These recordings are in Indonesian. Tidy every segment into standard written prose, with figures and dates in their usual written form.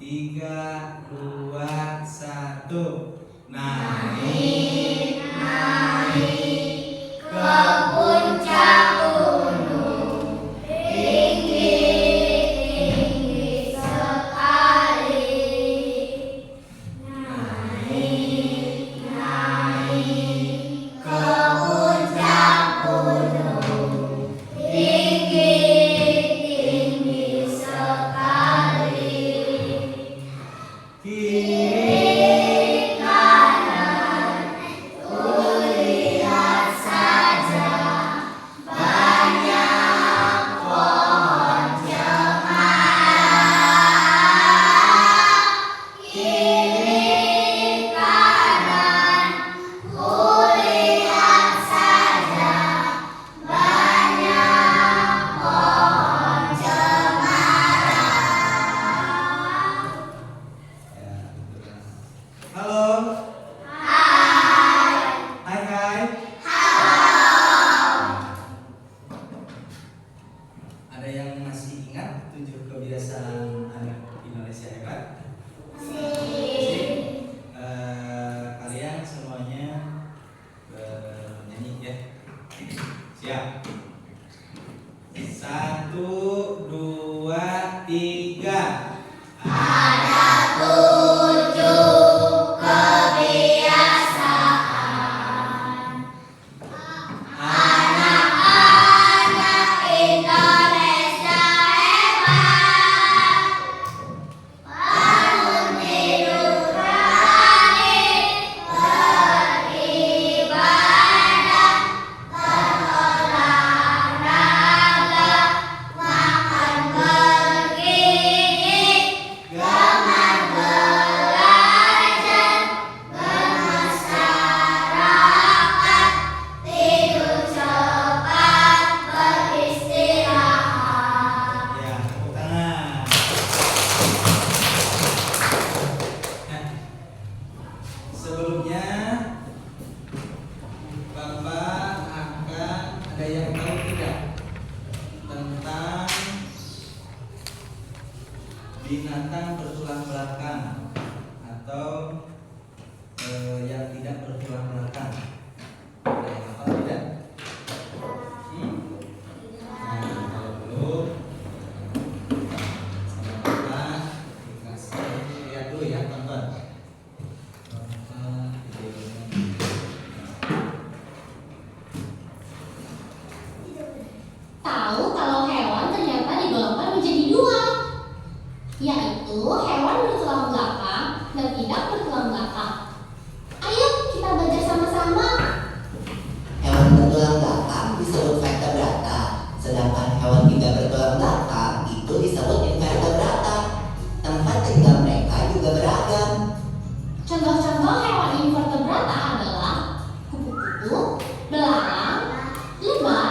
3, 2, 1. Naik ke puncak gunung, tinggi sekali. Naik ke puncak gunung, tinggi sekali. Kiri kanan kulihat saja, banyak pohon cemara. Kiri kanan kulihat saja, banyak pohon cemara. Halo. Hai. Hai hai. Halo. Ada yang masih ingat 7 kebiasaan anak Indonesia hebat? Masih. Kalian semuanya bernyanyi ya. Siap. 1, 2, 3. Ada 7 kebiasaan anak-anak Indonesia hebat. Bangun tidur berani, beribadah, berolahraga, makan bergizi, gemar belajar, bermasyarakat, tidur cepat, beristirahat. Ya, tepuk tangan. Nah, sebelumnya Bapak akan ada yang tahu tidak tentang binatang bertulang belakang atau yang tidak bertulang belakang? Ada yang hafal tidak? Nah, kalau belum, sama Bapak dikasih lihat dulu ya, tonton. Tonton videonya. Tahu kalau hewan ternyata digolongkan menjadi 2, yaitu hewan bertulang belakang dan tidak bertulang belakang. Ayo kita belajar sama-sama. Hewan bertulang belakang disebut vertebrata, sedangkan hewan tidak bertulang belakang itu disebut invertebrata. Tempat tinggal mereka juga beragam. Contoh-contoh hewan invertebrata adalah kupu-kupu, belalang, lebah,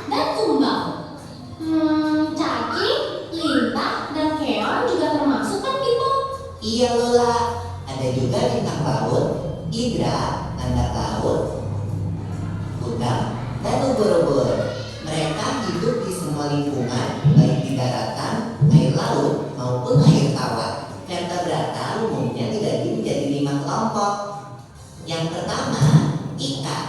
dan kumbang. Cacing, lintah, dan keong juga termasuk kan gitu? Iya Lula, ada juga bintang laut, hidra, landak laut, udang, dan ubur-ubur. Mereka hidup di semua lingkungan, baik di daratan, air laut, maupun air tawar. Vertebrata umumnya dibagi menjadi 5 kelompok. Yang pertama, ikan.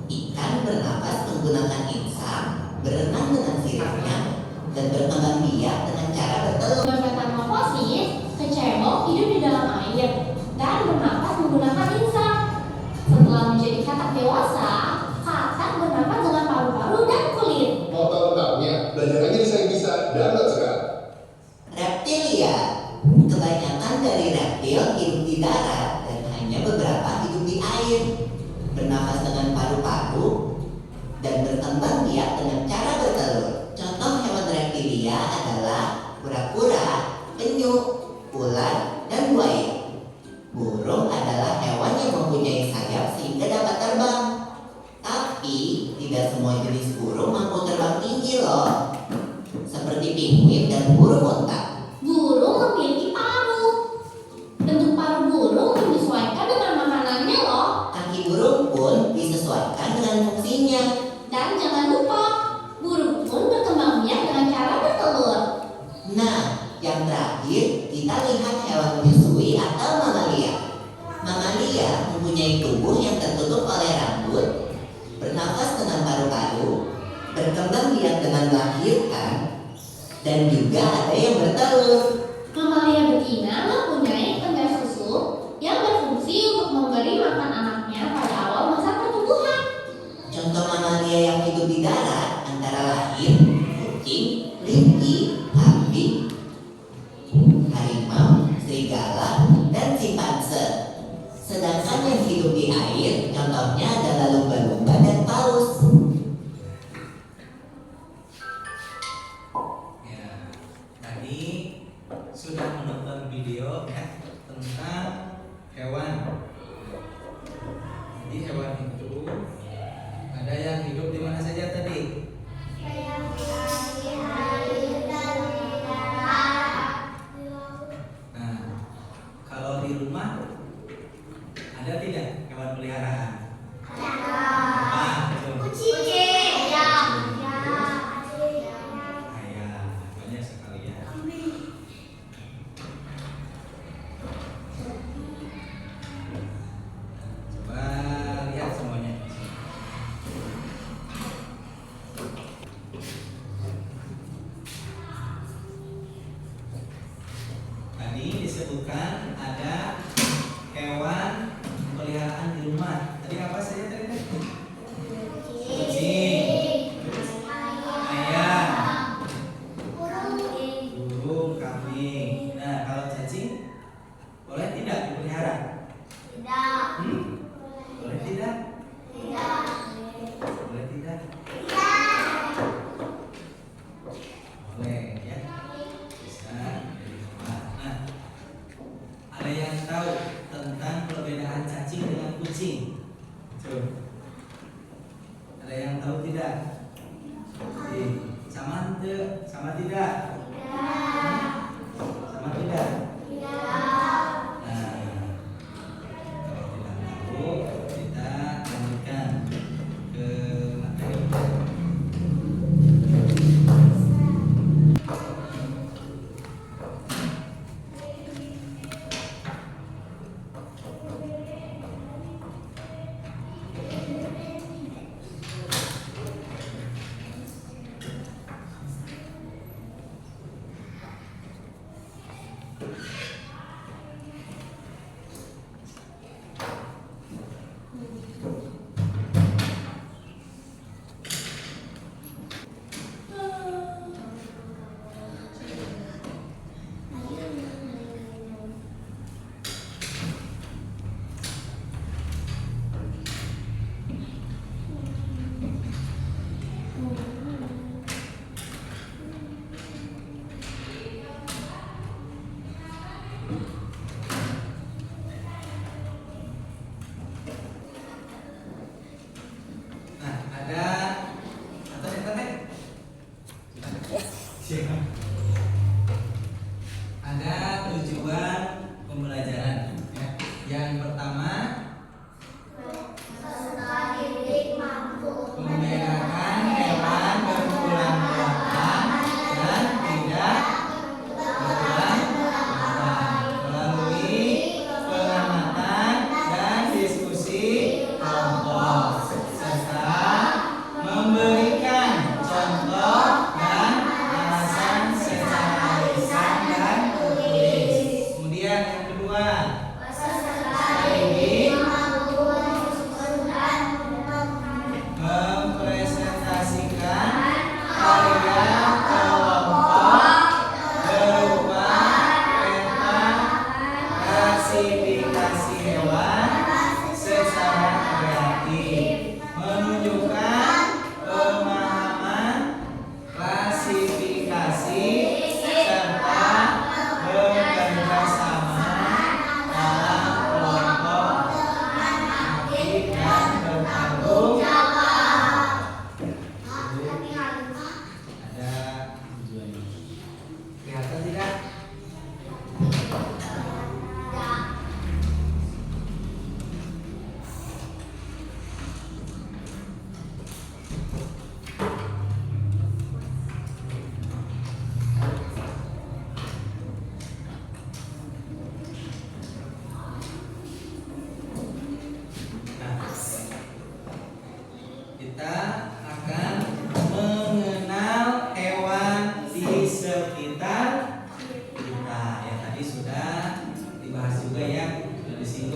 Ikan bernapas menggunakan insang, berenang dengan siripnya, dan berkembang biak dengan cara bertelur. Bermetamorfosis, kecebong hidup di dalam air dan bernapas menggunakan insang. Setelah menjadi katak dewasa, katak bernapas dengan paru-paru dan kulit. Mau tahu lengkapnya? Belajar aja di Saya Bisa, download sekarang. Reptilia. Kebanyakan dari reptil hidup di darat dan hanya beberapa hidup di air. Bernafas dengan paru-paru dan berkembang biak dengan cara bertelur. Contoh hewan reptilia adalah kura-kura, penyu, ular, dan buaya. Burung adalah hewan yang mempunyai sayap sehingga dapat terbang. Tapi tidak semua jenis burung mampu terbang tinggi loh. Seperti penguin dan burung unta. Burung memiliki paru. Bentuk paru burung menyesuaikan dengan makanannya loh. Kaki burung pun disesuaikan dengan fungsinya. Dan jangan lupa, burung pun berkembang biak dengan cara bertelur. Nah, yang yang terakhir, kita lihat hewan menyusui atau mamalia. Mamalia mempunyai tubuh yang tertutup oleh rambut, bernafas dengan paru-paru, berkembang biak dengan melahirkan, dan juga ada yang bertelur. Mamalia betina mempunyai kelenjar susu yang berfungsi untuk memberi makan anaknya pada awal masa pertumbuhan. Contoh mamalia yang hidup di darat antara lain kucing, kelinci, kambing, harimau, serigala, dan simpanse. Sedangkan yang hidup di air contohnya adalah lumba-lumba dan paus. Ya, tadi sudah menonton video ya, tentang hewan. Jadi hewan itu ada yang hidup di mana saja tadi? Nah, kalau di rumah ada tidak hewan peliharaan? Apa? Ayam, banyak sekali ya. Coba lihat semuanya. Tadi disebutkan ada hewan peliharaan di rumah. Tadi apa saja tadi? Kucing, ayam, burung, kambing. Nah, kalau cacing boleh tidak dipelihara? Boleh tidak? Boleh tidak? Boleh ya. Bisa di rumah. Nah, ada yang tahu tentang perbedaan cacing dengan kucing? Coba. Ada yang tahu tidak? Sama tidak? Sama tidak? Sama tidak? Nah, kalau tidak tahu, kita lanjutkan ke materi. Nah, ada siapa? Ada tujuan pembelajaran. Ya. Yang pertama, membedakan hewan berulang belakang dan tidak berulang belakang melalui pengamatan dan diskusi kelompok serta memberikan contoh dan alasan secara lisan dan tertulis.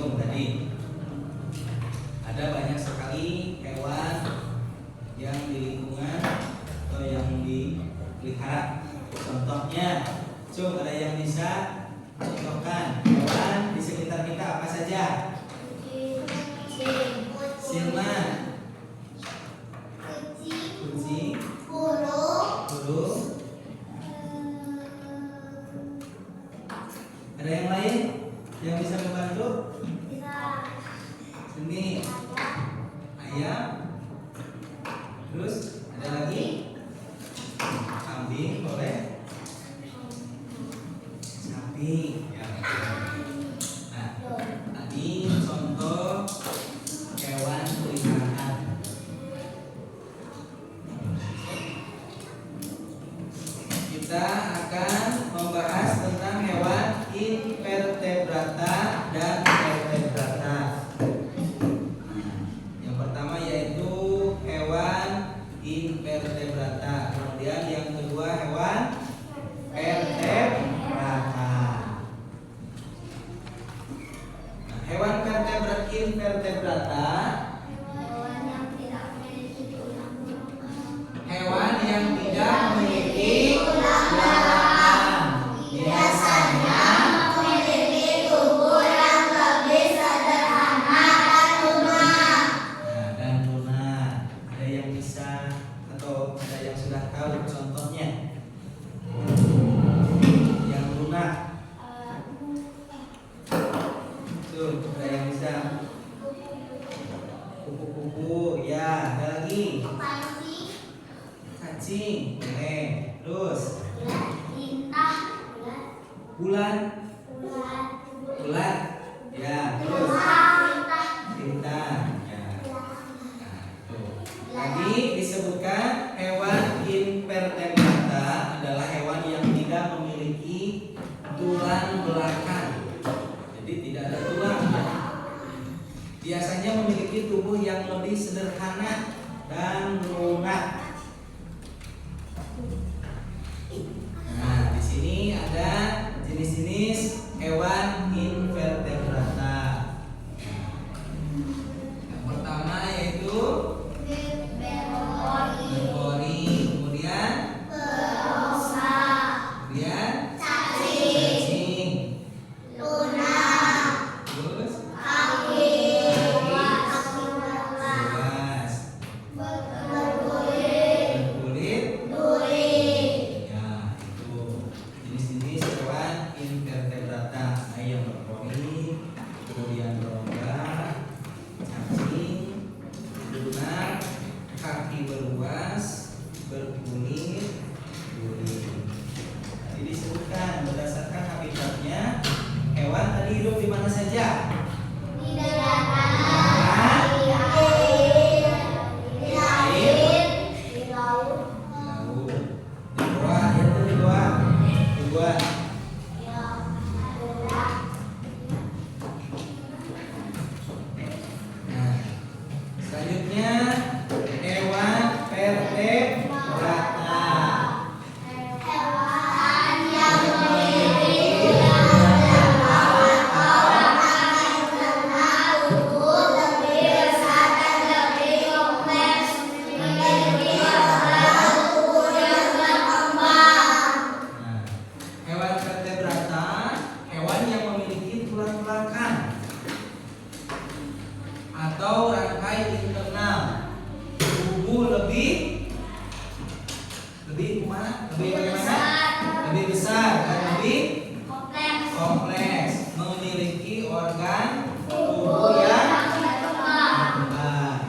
Cung tadi. Ada banyak sekali hewan yang di lingkungan atau yang dipelihara. Contohnya, Cung, ada yang bisa contohkan hewan di sekitar kita apa saja? Silman, kucing, burung. Ada yang lain yang bisa membantu? Sini, ayam. Terus ada lagi? Kambing boleh. Sapi. Ya. Nah, tadi contoh hewan peliharaan. Kita akan membahas tentang hewan invertebrata dan vertebrata. Yang pertama yaitu hewan invertebrata. Kemudian yang kedua hewan vertebrata. Nah, hewan invertebrata, hewan yang tidak memiliki tulang. Biasanya dan lunak. Ada yang bisa atau ada yang sudah tahu contohnya? Yang lunak. Tuh, ada yang bisa. Kupu-kupu, ya. Ada lagi. Cacing, boleh. Terus bulan, bulan, ya. Terus bintang, ya. Nah, tuh. Tadi disebutkan hewan invertebrata adalah hewan yang tidak memiliki tulang belakang. Jadi tidak ada tulang. Biasanya memiliki tubuh yang lebih sederhana dan lunak. Nah, di sini ada jenis-jenis hewan invertebrata. Yang pertama yaitu berpori, kemudian cacing, terus bebas, berkulit. Ya, itu jenis-jenis hewan invertebrata. Ada yang berpori, kemudian berongga, cacing, lunak, kaki beruas, berkulit, duri. Tadi disebutkan berdasarkan habitatnya, hewan tadi hidup di mana saja? Laut. Di bawah, ya tuh di bawah. Di bawah. Nah, selanjutnya hewan vertebrata. Nah, hewan vertebrata, hewan yang memiliki tulang belakang atau rangkai internal, tubuh lebih kumaha? Lebih bagaimana? Lebih besar dan lebih kompleks, memiliki organ tubuh yang berkembang.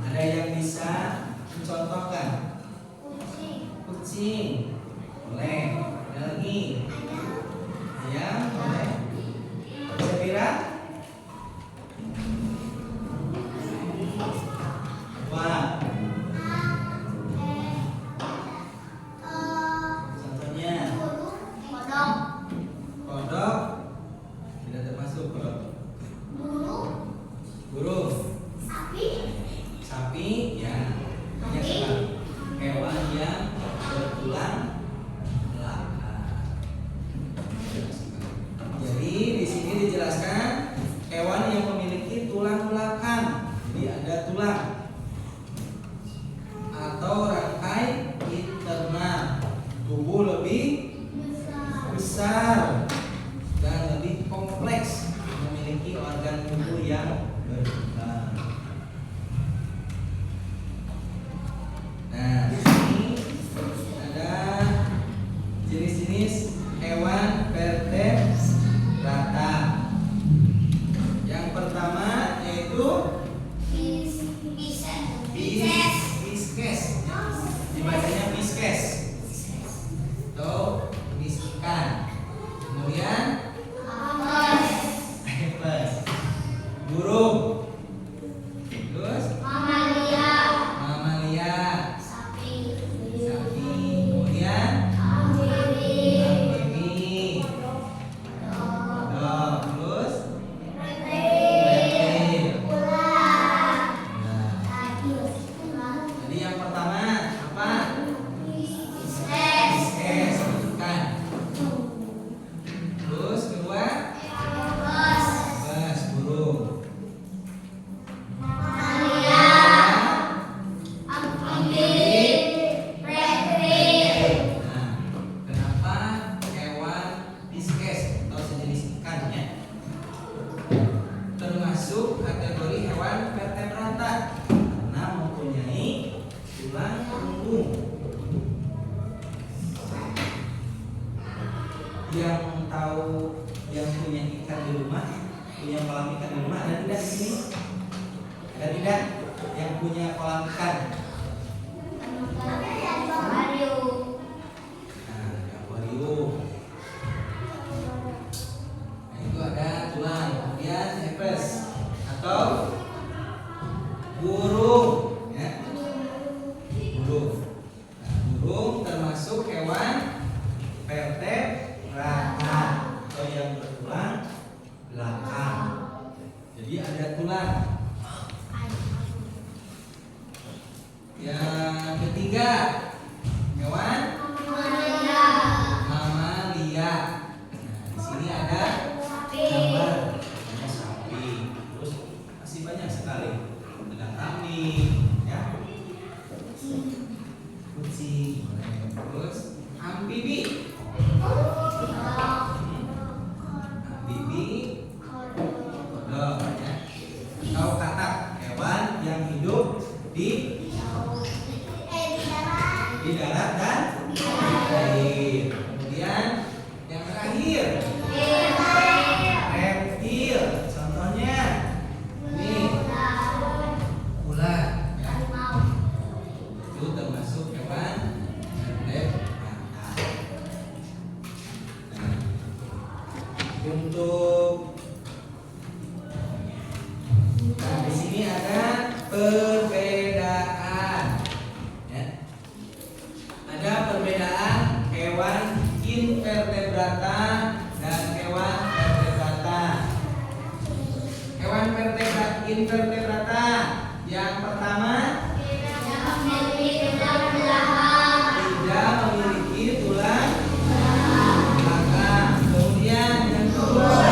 Ada yang bisa mencontohkan? Kucing, boleh. Ada lagi? Ayam, boleh. Zebra? Wah. Contohnya kodok, tidak termasuk kodok. Burung, sapi, ya. Banyak sekali hewan yang bertulang belakang. Jadi di sini dijelaskan hewan yang tulang atau rangkai internal. Tubuh lebih besar dan lebih kompleks, memiliki organ tubuh yang berkembang. Nah, di sini ada jenis-jenis hewan vertebrata. Yang pertama yaitu Pisces. Dibacanya Pisces atau jenis ikan. Kemudian Apes, burung. Terus mamalia, sapi. Kemudian amfibi, kodok. Terus reptil. Jadi yang pertama apa? Pisces, ikan. Terus kedua Apes, burung. Nah, kenapa hewan Pisces atau sejenis ikan ya termasuk kategori hewan vertebrata? Karena mempunyai tulang punggung. Yang tahu, yang punya ikan di rumah, punya kolam ikan di rumah, ada tidak di sini? Ada tidak yang punya kolam ikan? Nah, di akuarium. Nah, itu ada tulang. Kemudian Apes atau burung, ya. Burung. Nah, burung termasuk hewan vertebrata atau yang bertulang belakang. Jadi ada tulang. Yang ketiga hewan mamalia. Nah, di sini ada gambar, ada sapi. Terus masih banyak sekali. Ada kambing, ya. Kucing. Terus amfibi. Amfibi, kodok, ya. Atau katak, hewan yang hidup di darat dan di air. Kemudian yang terakhir reptil. Contohnya nih ular, ya. Itu termasuk hewan vertebrata. Nah, untuk di sini ada perbedaan, ya. Ada perbedaan hewan invertebrata dan hewan vertebrata. Hewan invertebrata yang pertama tidak memiliki tulang belakang. Kemudian yang kedua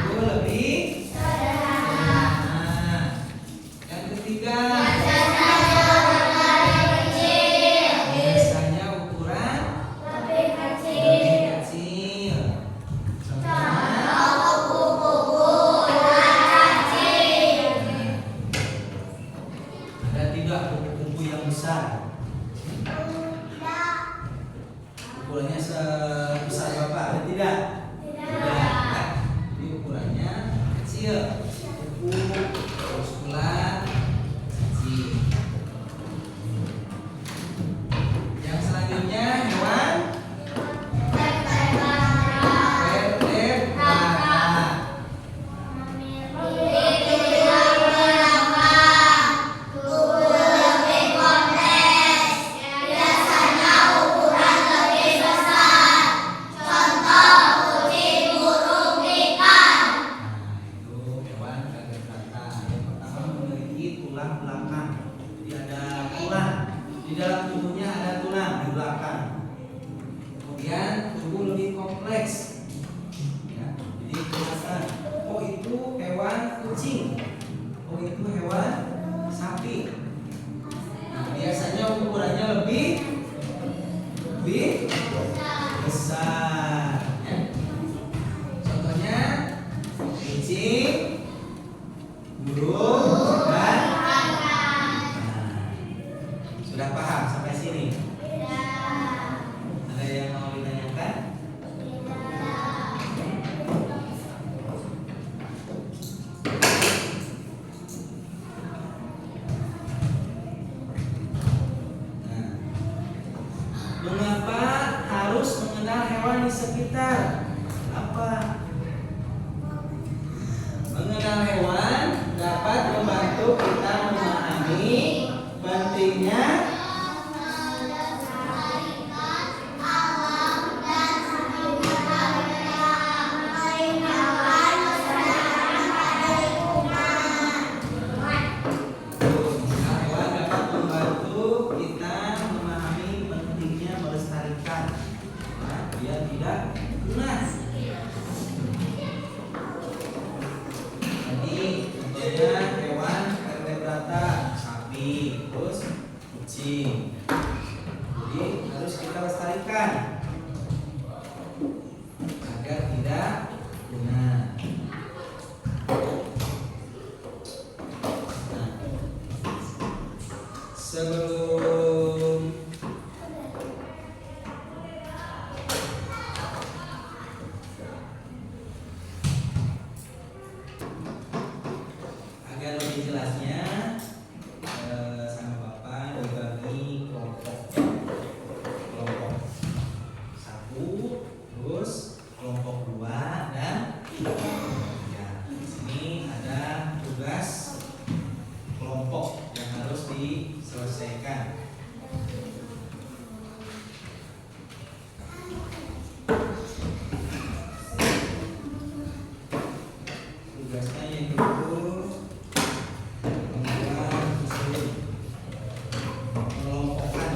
itu lebih sederhana. Yang ketiga biasanya ukuran lebih kecil. Contohnya ada tidak kupu-kupu yang besar? Ukurannya sebesar berapa? Ada tidak? Tidak. Jadi ukurannya kecil. Kupu terus ular kecil. Yang selanjutnya hewan vertebrata. Itu hewan vertebrata. Yang pertama memiliki tulang belakang. Jadi ada tulang di dalam tubuhnya, ada tulang di belakang. Kemudian tubuh lebih kompleks, ya. Jadi kelihatan, oh itu hewan kucing, oh hewan di sekitar. Apa? Mengenal hewan dapat membantu kita memahami pentingnya melestarikan, biar tidak punah. Jadi contohnya hewan vertebrata, sapi, terus kucing. Jadi harus kita lestarikan agar tidak punah. Nah, sebelum agar lebih jelasnya sama Bapak dibagi kelompok 1, terus kelompok 2 dan 3. Di sini ada tugas kelompok yang harus diselesaikan. Tugasnya yaitu membuat kelompokan.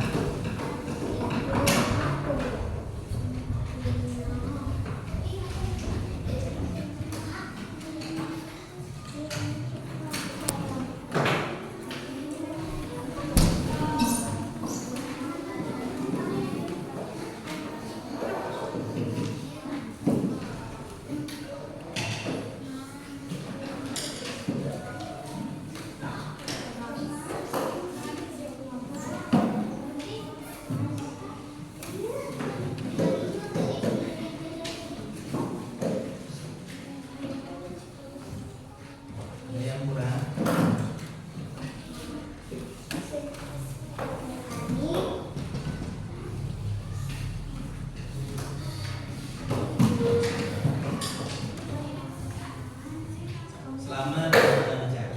Ada yang kurang? Selamat belajar.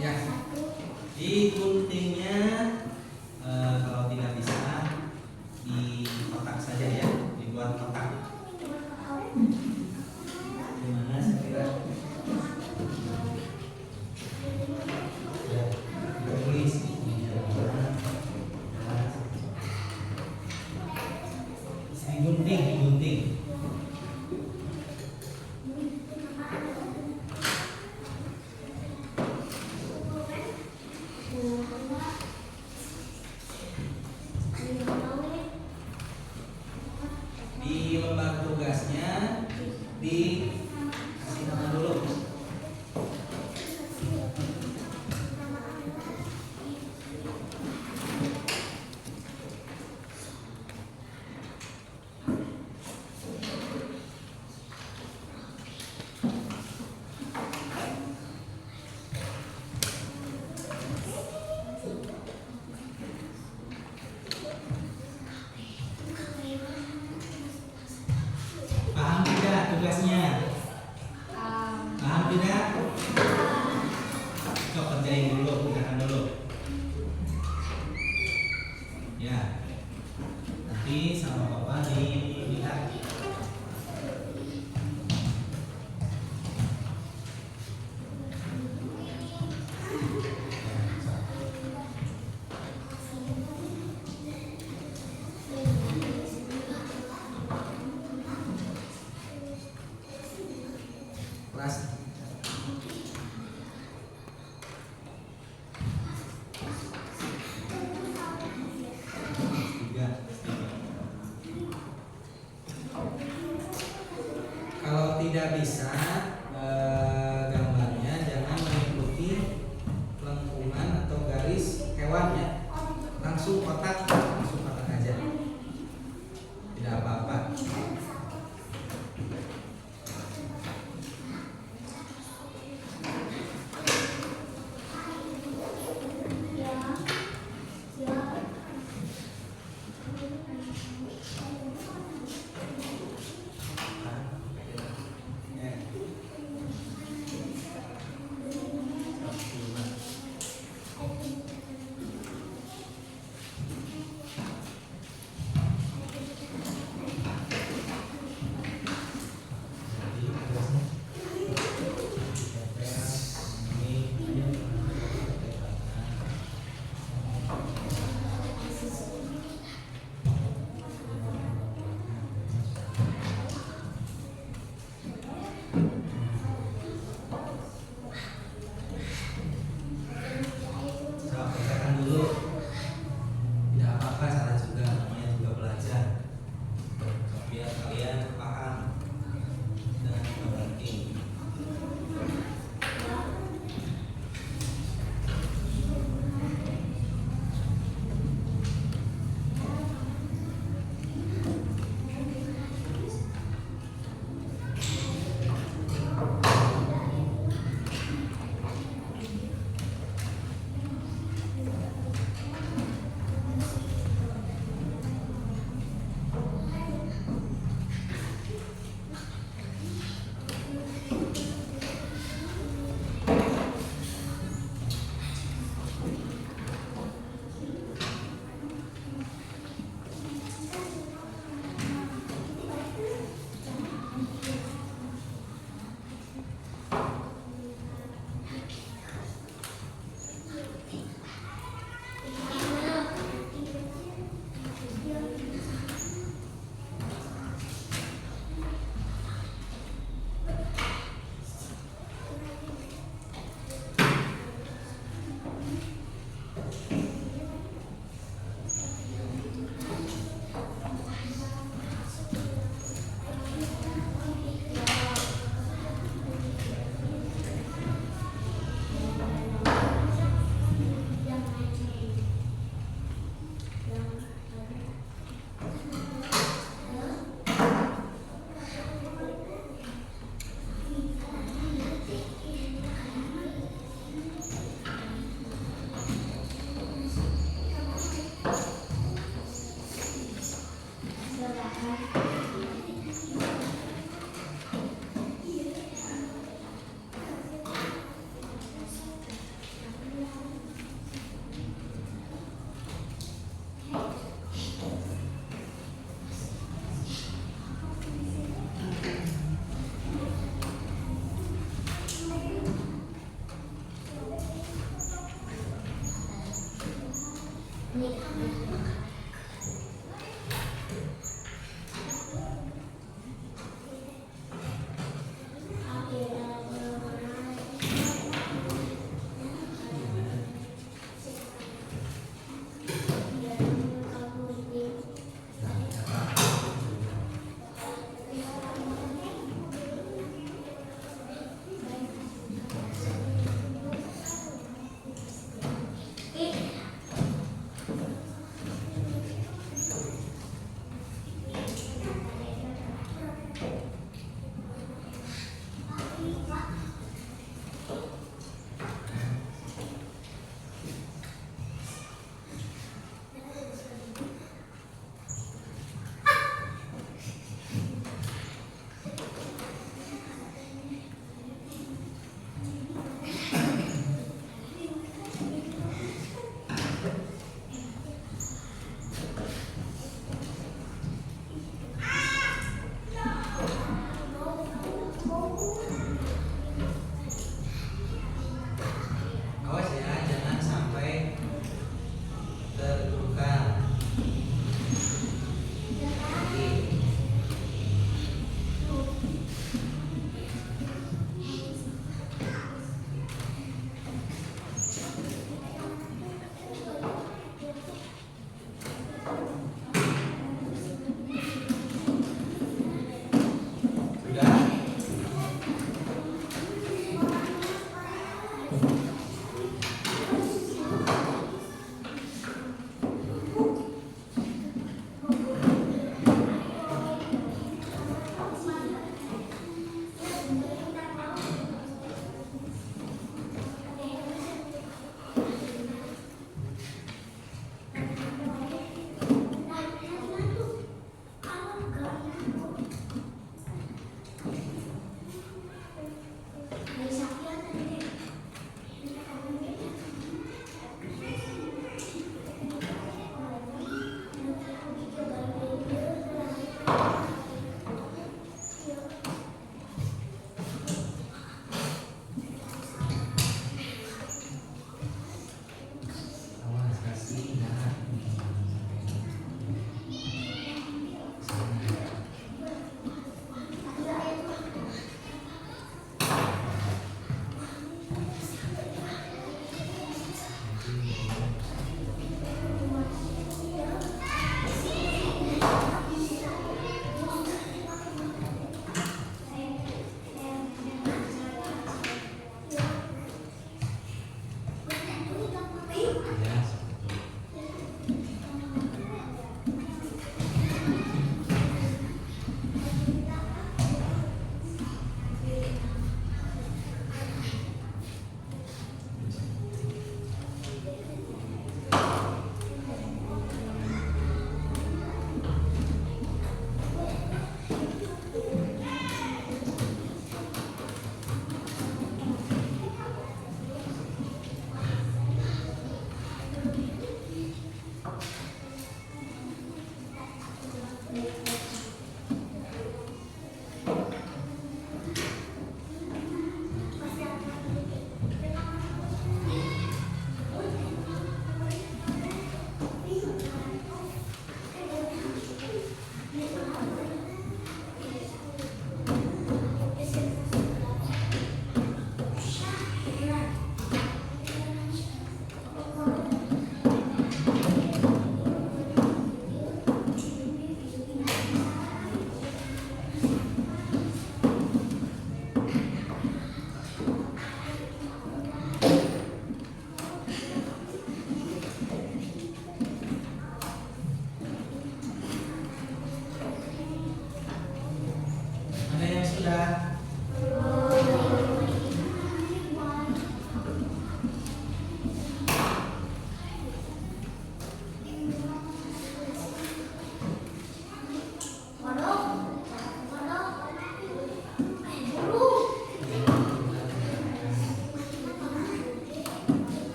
Ya, di guntingnya kalau tidak bisa di kotak saja ya, dibuat kotak. Gimana sekira? Ya, tulis. Digunting. Di lembar tugasnya dikasih nama dulu. Paham tidak tugasnya? Paham tidak? Coba kerjain dulu, kerjakan dulu. Ya, nanti sama Bapak dilihat. Kelas 3. Kalau tidak bisa gambarnya jangan mengikuti lengkungan atau garis hewannya, langsung kotak aja, tidak apa-apa.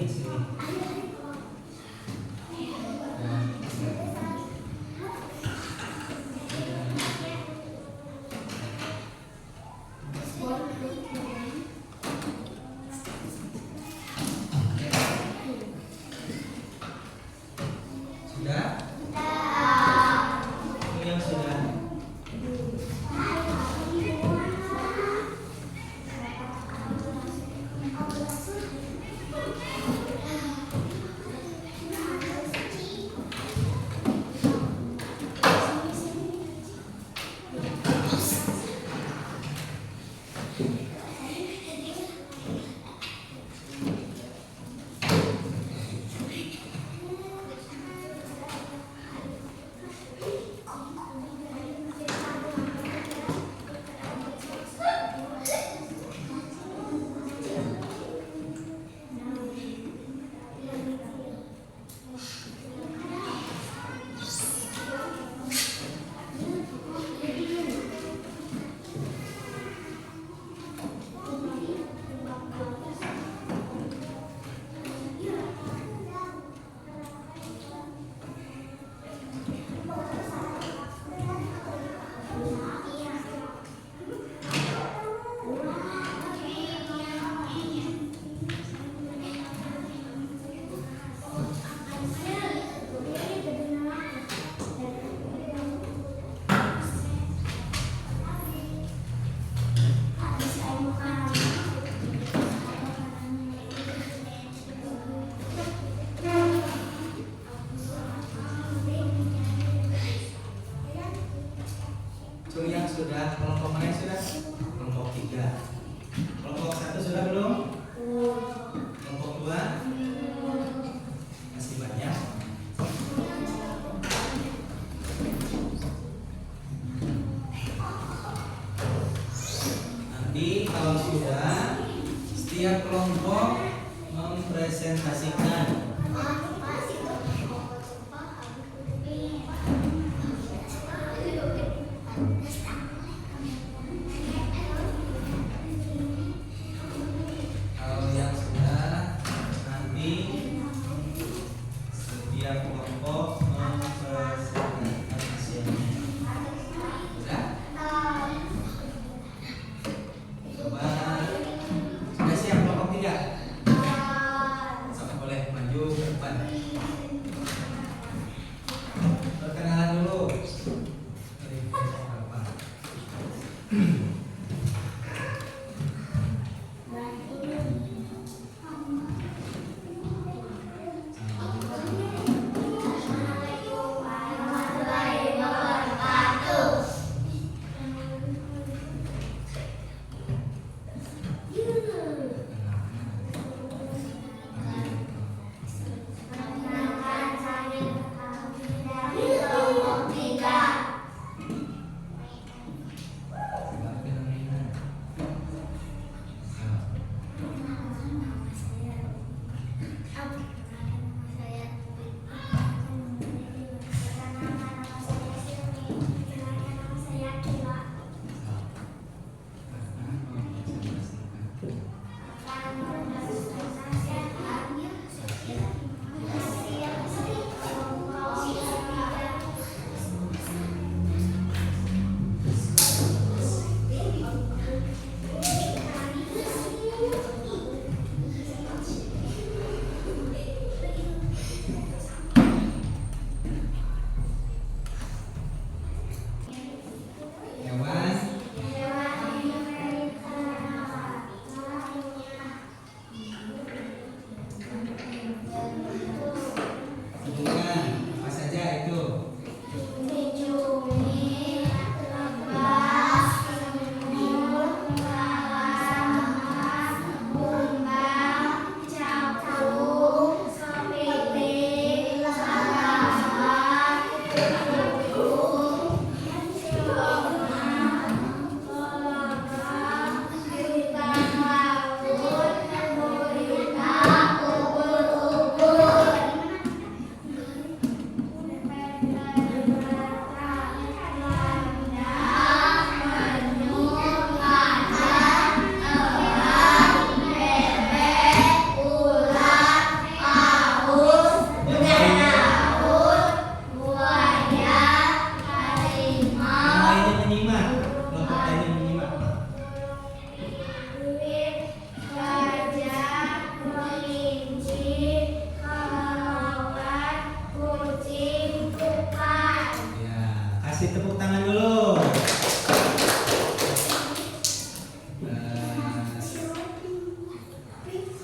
sini. Nah, sudah? Ini yang sudah. Cung yang sudah, kelompok mana yang sudah? Kelompok 3. Kelompok 1 sudah belum? Kelompok 2? Masih banyak. Nanti kalau sudah, setiap kelompok mempresentasikan kelompok mempresentasikan hasilnya. Sudah? Coba. Sudah siap kelompok 3? Boleh.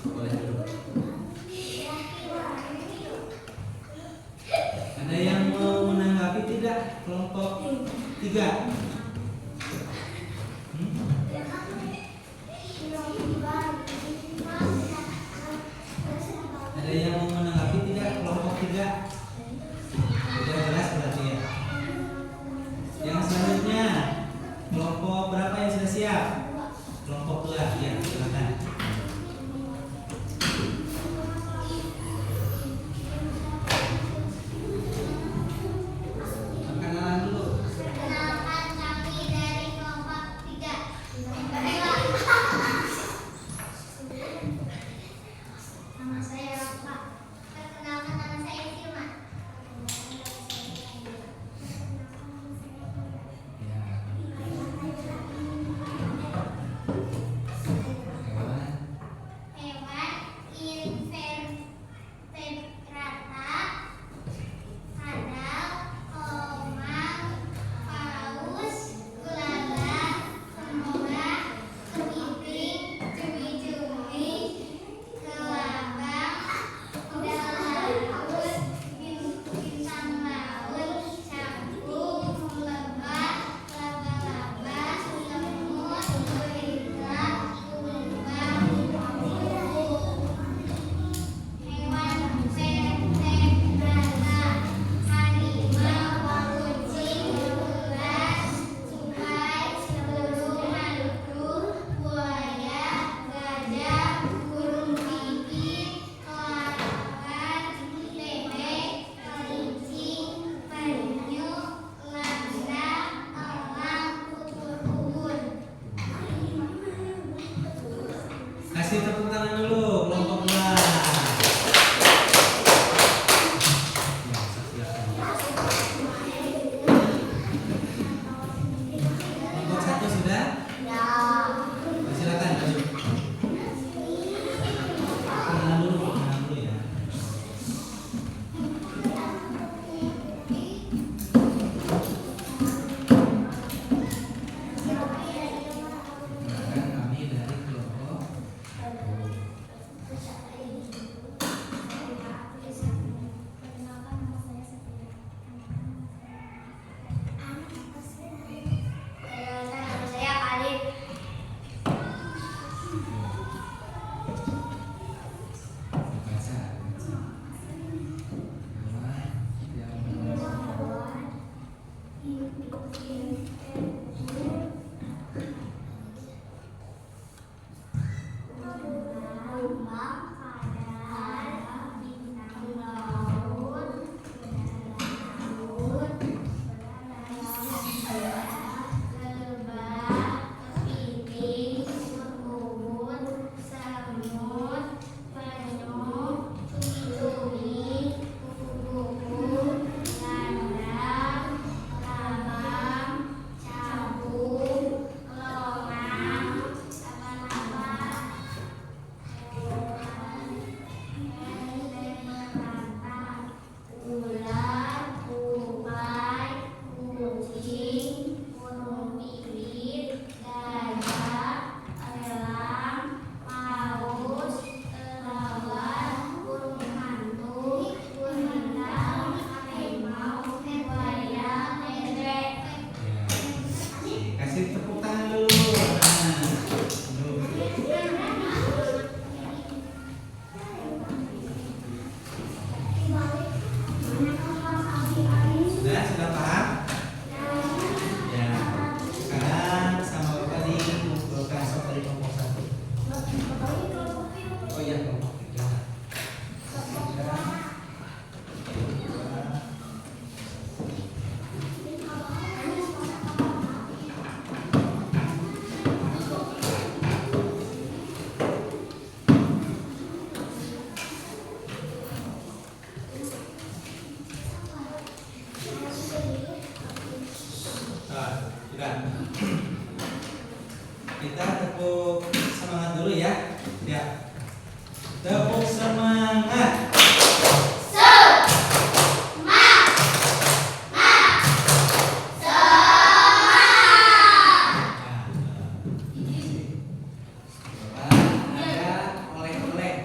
Boleh duduk. Ada yang mau menanggapi tidak? Kelompok 3. Ada yang mau menanggapi tidak? Kelompok 3. Sudah jelas berarti ya. Yang selanjutnya kelompok berapa yang sudah siap? Kelompok 2 ya, silakan. Perkenalan dulu. Perkenalkan kami dari kelompok 3. Nama saya Rafa. Perkenalkan nama saya Silma. Ya. Hewan. Hewan invertebrata, kadal, komang, paus, ulaga, kemora, kepiting, cumi-cumi, kelabang, udang laut, bintang laut, cakung, lebah, laba-laba, lemut, gurita, kumbang, hewan vertebrata, harimau, kucing, ular, tupai, burung hantu, buaya, gajah, burung pipit, kelawar, bebek, kelinci, penyu, lada, elang, ubur-ubur. Kasih tepuk tangan dulu kelompok 2. Ya, silakan. Kelompok 1 sudah? Silakan maju. Perkenalan dulu ya. Perkenalkan kami dari kelompok 1. Nama saya Khalid. Baca. Kumbang, kadal, bintang laut, lebah, kepiting, ubur, semut, penyu, cumi-cumi, kupu-kupu, landang, labang, cakung, kelomang, laba-laba, ular, tupai, kucing, burung pipit, gajah, elang, paus, kelawar, burung hantu, gurita, harimau, buaya, bebek. Kasih tepuk tangan dulu. Nah, dulu. Sudah paham? Ya. Sekarang sama Bapak mengumpulkan soal dari kelompok 1. Oh iya, kelompok 3. Sudah. Kita tepuk semangat dulu ya. Ya. Tepuk semangat. Ada oleh-oleh.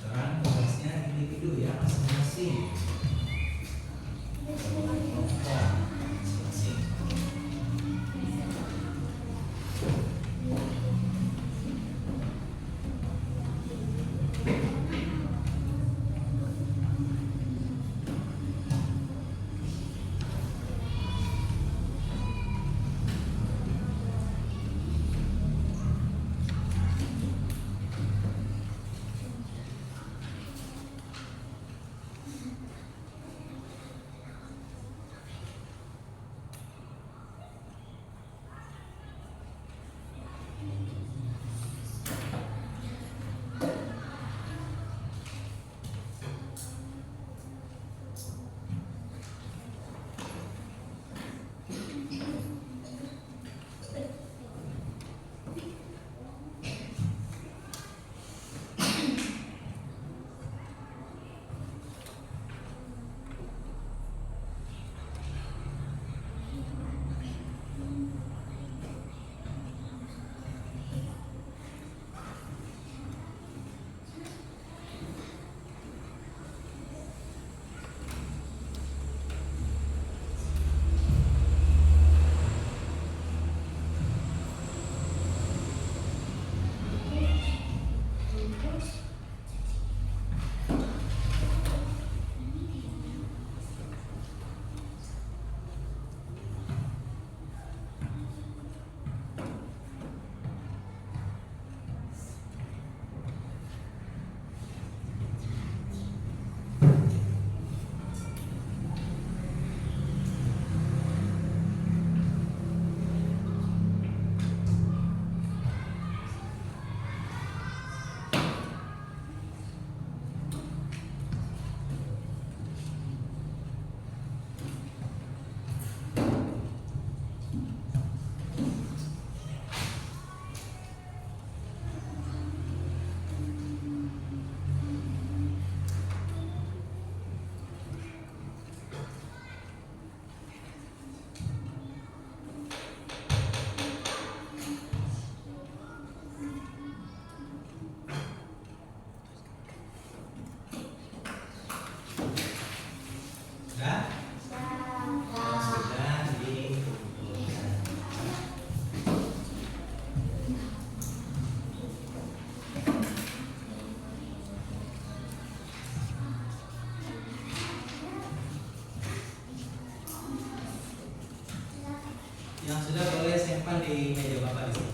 Sekarang tugasnya individu ya masing-masing. Kelompok masing-masing. Sudah? Sudah dikumpulkan. Yang sudah boleh simpan di meja Bapak di sini.